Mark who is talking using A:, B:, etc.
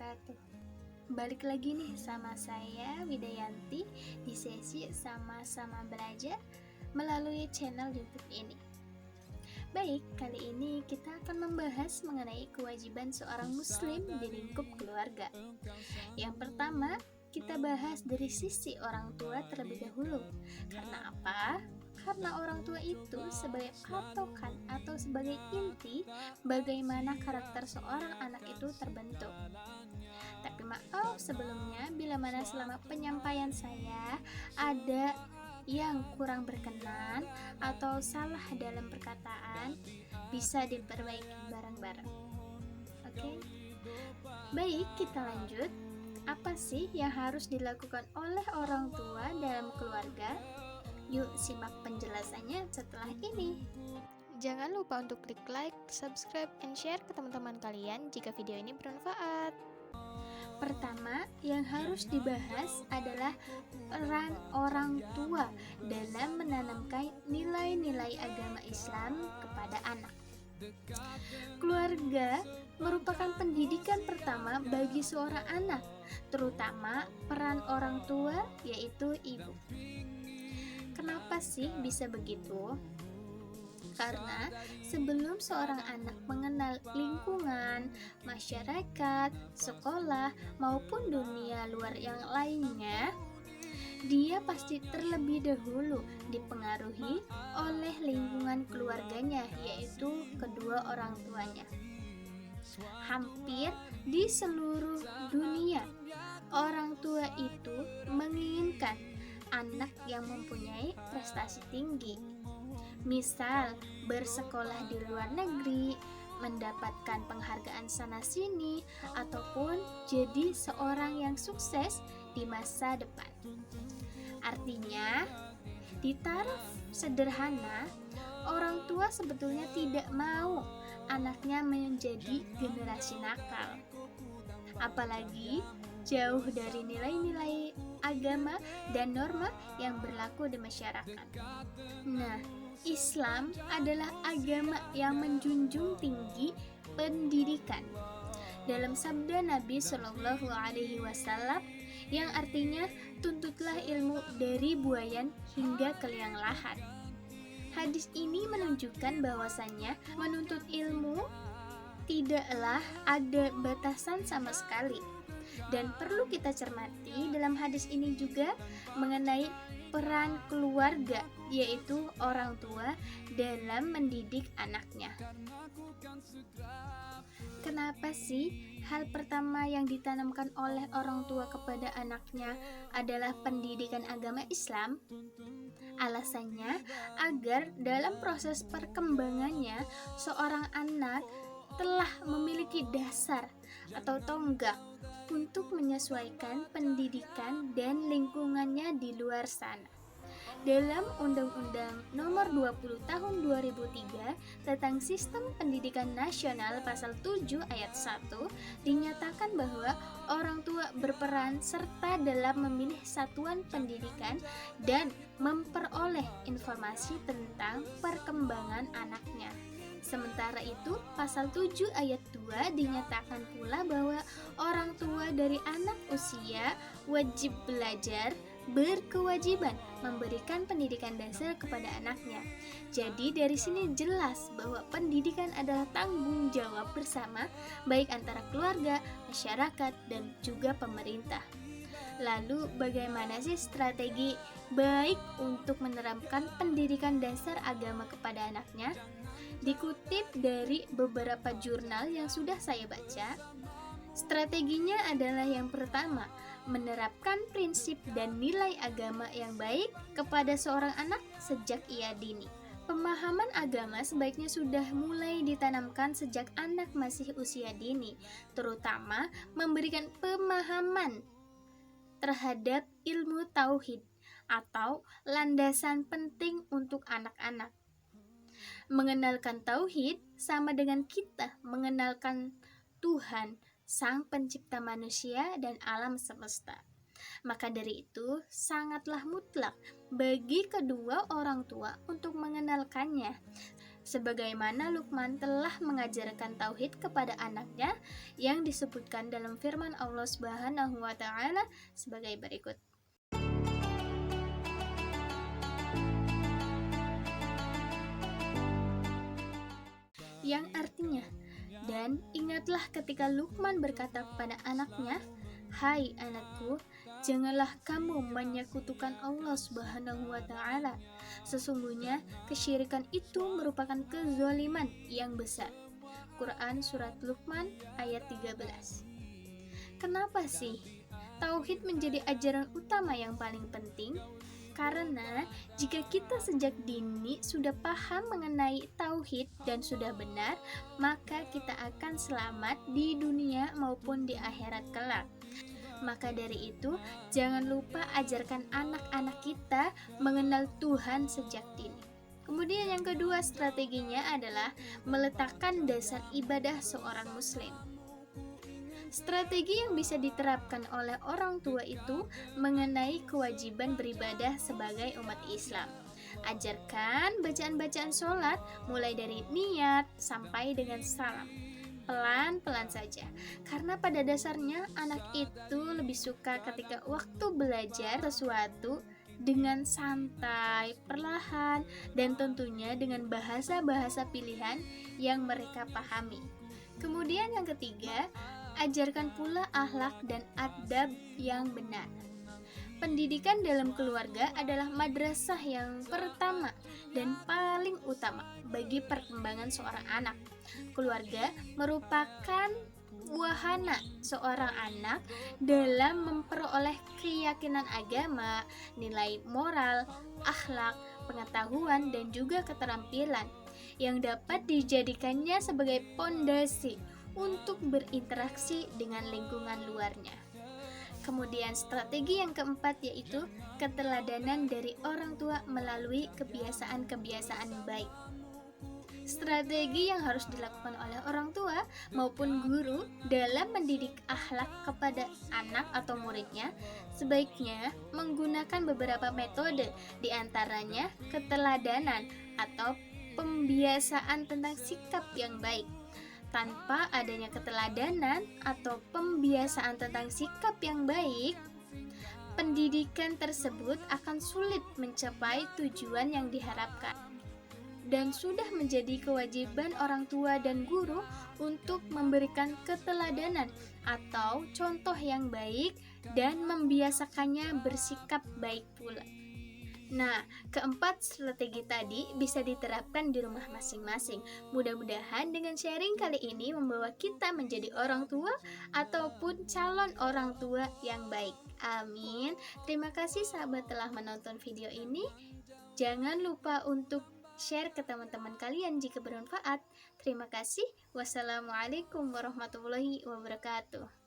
A: wabarakatuh. Balik lagi nih sama saya Widayanti di sesi sama-sama belajar melalui channel YouTube ini. Baik, kali ini kita akan membahas mengenai kewajiban seorang muslim di lingkup keluarga. Yang pertama, kita bahas dari sisi orang tua terlebih dahulu. Karena apa? Karena orang tua itu sebagai patokan atau sebagai inti bagaimana karakter seorang anak itu terbentuk. Tapi maaf sebelumnya bila mana selama penyampaian saya ada yang kurang berkenan atau salah dalam perkataan, bisa diperbaiki bareng-bareng. Oke? Baik, kita lanjut. Apa sih yang harus dilakukan oleh orang tua dalam keluarga? Yuk simak penjelasannya setelah ini. Jangan lupa untuk klik like, subscribe, and share ke teman-teman kalian jika video ini bermanfaat. Pertama, yang harus dibahas adalah peran orang tua dalam menanamkan nilai-nilai agama Islam kepada anak. Keluarga merupakan pendidikan pertama bagi seorang anak, terutama peran orang tua yaitu ibu. Kenapa sih bisa begitu? Karena sebelum seorang anak mengenal lingkungan, masyarakat, sekolah, maupun dunia luar yang lainnya, dia pasti terlebih dahulu dipengaruhi oleh lingkungan keluarganya, yaitu kedua orang tuanya. Hampir di seluruh dunia, orang tua itu menginginkan anak yang mempunyai prestasi tinggi. Misal, bersekolah di luar negeri, mendapatkan penghargaan sana-sini, ataupun jadi seorang yang sukses di masa depan. Artinya, di taraf sederhana, orang tua sebetulnya tidak mau anaknya menjadi generasi nakal. Apalagi jauh dari nilai-nilai agama dan norma yang berlaku di masyarakat. Nah, Islam adalah agama yang menjunjung tinggi pendidikan. Dalam sabda Nabi Shallallahu Alaihi Wasallam yang artinya tuntutlah ilmu dari buayan hingga ke liang lahat. Hadis ini menunjukkan bahwasannya menuntut ilmu tidaklah ada batasan sama sekali. Dan perlu kita cermati dalam hadis ini juga mengenai peran keluarga, yaitu orang tua dalam mendidik anaknya. Kenapa sih hal pertama yang ditanamkan oleh orang tua kepada anaknya adalah pendidikan agama Islam? Alasannya agar dalam proses perkembangannya seorang anak telah memiliki dasar atau tonggak untuk menyesuaikan pendidikan dan lingkungannya di luar sana. Dalam Undang-Undang Nomor 20 Tahun 2003 tentang Sistem Pendidikan Nasional Pasal 7 Ayat 1 dinyatakan bahwa orang tua berperan serta dalam memilih satuan pendidikan dan memperoleh informasi tentang perkembangan anaknya. Sementara itu, pasal 7 ayat 2 dinyatakan pula bahwa orang tua dari anak usia wajib belajar berkewajiban memberikan pendidikan dasar kepada anaknya. Jadi dari sini jelas bahwa pendidikan adalah tanggung jawab bersama baik antara keluarga, masyarakat, dan juga pemerintah. Lalu bagaimana sih strategi baik untuk menerapkan pendidikan dasar agama kepada anaknya? Dikutip dari beberapa jurnal yang sudah saya baca, strateginya adalah yang pertama, menerapkan prinsip dan nilai agama yang baik kepada seorang anak sejak ia dini. Pemahaman agama sebaiknya sudah mulai ditanamkan sejak anak masih usia dini, terutama memberikan pemahaman terhadap ilmu tauhid atau landasan penting untuk anak-anak. Mengenalkan tauhid sama dengan kita mengenalkan Tuhan, Sang Pencipta manusia dan alam semesta. Maka dari itu, sangatlah mutlak bagi kedua orang tua untuk mengenalkannya. sebagaimana Luqman telah mengajarkan tauhid kepada anaknya yang disebutkan dalam firman Allah Subhanahu wa taala sebagai berikut. Yang artinya, dan ingatlah ketika Luqman berkata kepada anaknya, "Hai anakku, janganlah kamu menyekutukan Allah Subhanahu wa taala. Sesungguhnya kesyirikan itu merupakan kezaliman yang besar." Quran surat Luqman ayat 13. Kenapa sih tauhid menjadi ajaran utama yang paling penting? Karena jika kita sejak dini sudah paham mengenai tauhid dan sudah benar, maka kita akan selamat di dunia maupun di akhirat kelak. Maka dari itu, jangan lupa ajarkan anak-anak kita mengenal Tuhan sejak dini. Kemudian yang kedua strateginya adalah meletakkan dasar ibadah seorang muslim. Strategi yang bisa diterapkan oleh orang tua itu mengenai kewajiban beribadah sebagai umat Islam. Ajarkan bacaan-bacaan sholat mulai dari niat sampai dengan salam. Pelan-pelan saja, karena pada dasarnya anak itu lebih suka ketika waktu belajar sesuatu dengan santai, perlahan, dan tentunya dengan bahasa-bahasa pilihan yang mereka pahami. Kemudian yang ketiga, ajarkan pula akhlak dan adab yang benar. Pendidikan dalam keluarga adalah madrasah yang pertama dan paling utama bagi perkembangan seorang anak. Keluarga merupakan wahana seorang anak dalam memperoleh keyakinan agama, nilai moral, akhlak, pengetahuan, dan juga keterampilan yang dapat dijadikannya sebagai pondasi untuk berinteraksi dengan lingkungan luarnya. Kemudian strategi yang keempat yaitu keteladanan dari orang tua melalui kebiasaan-kebiasaan baik. Strategi yang harus dilakukan oleh orang tua maupun guru dalam mendidik akhlak kepada anak atau muridnya sebaiknya menggunakan beberapa metode, diantaranya keteladanan atau pembiasaan tentang sikap yang baik. Tanpa adanya keteladanan atau pembiasaan tentang sikap yang baik, pendidikan tersebut akan sulit mencapai tujuan yang diharapkan. Dan sudah menjadi kewajiban orang tua dan guru untuk memberikan keteladanan atau contoh yang baik dan membiasakannya bersikap baik pula. Nah, keempat strategi tadi bisa diterapkan di rumah masing-masing. Mudah-mudahan dengan sharing kali ini membawa kita menjadi orang tua ataupun calon orang tua yang baik. Amin. Terima kasih sahabat telah menonton video ini. Jangan lupa untuk share ke teman-teman kalian jika bermanfaat. Terima kasih. Wassalamualaikum warahmatullahi wabarakatuh.